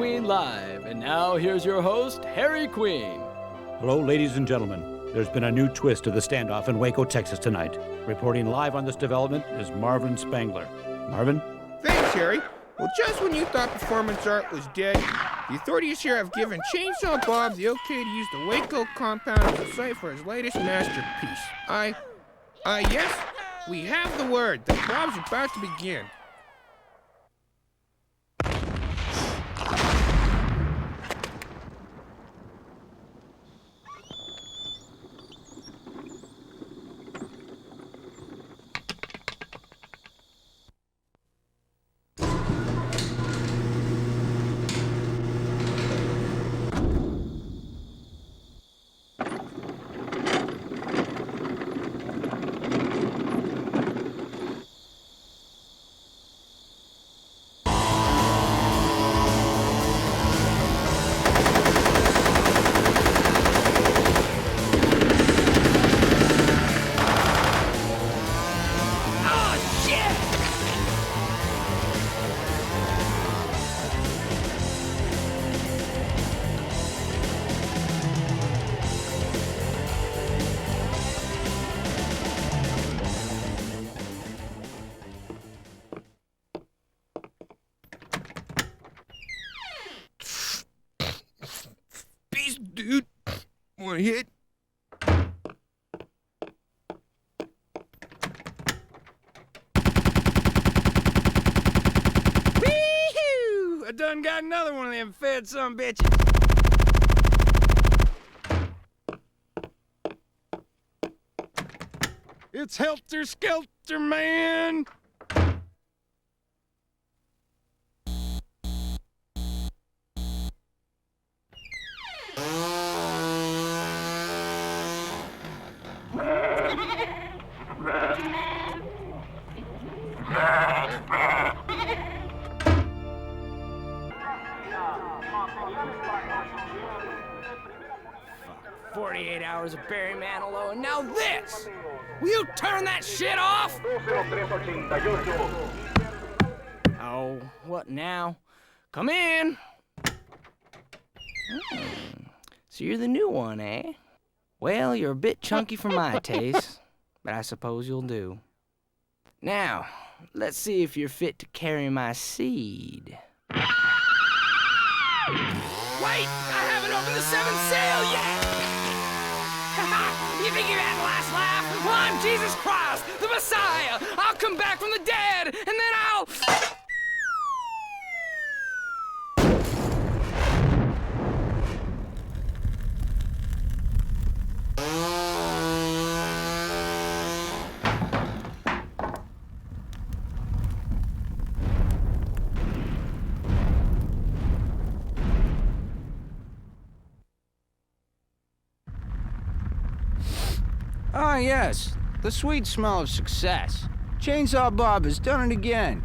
Queen Live. And now here's your host, Harry Queen. Hello, ladies and gentlemen. There's been a new twist to the standoff in Waco, Texas tonight. Reporting live on this development is Marvin Spangler. Marvin? Thanks, Harry. Well, just when you thought performance art was dead, the authorities here have given Chainsaw Bob the okay to use the Waco compound as a site for his latest masterpiece. Yes, we have the word. The Bob's about to begin. Dude, wanna hit? Wee-hoo! I done got another one of them fed some bitches. It's helter-skelter, man! Fuck, 48 hours of Barry Manilow, and now this! Will you turn that shit off? Oh, what now? Come in! So you're the new one, eh? Well, you're a bit chunky for my taste, but I suppose you'll do. Now, let's see if you're fit to carry my seed. Wait! I haven't opened the seventh seal yet! You think you had the last laugh? Well, I'm Jesus Christ, the Messiah! I'll come back from the dead, and then I'll... Ah, yes, the sweet smell of success. Chainsaw Bob has done it again.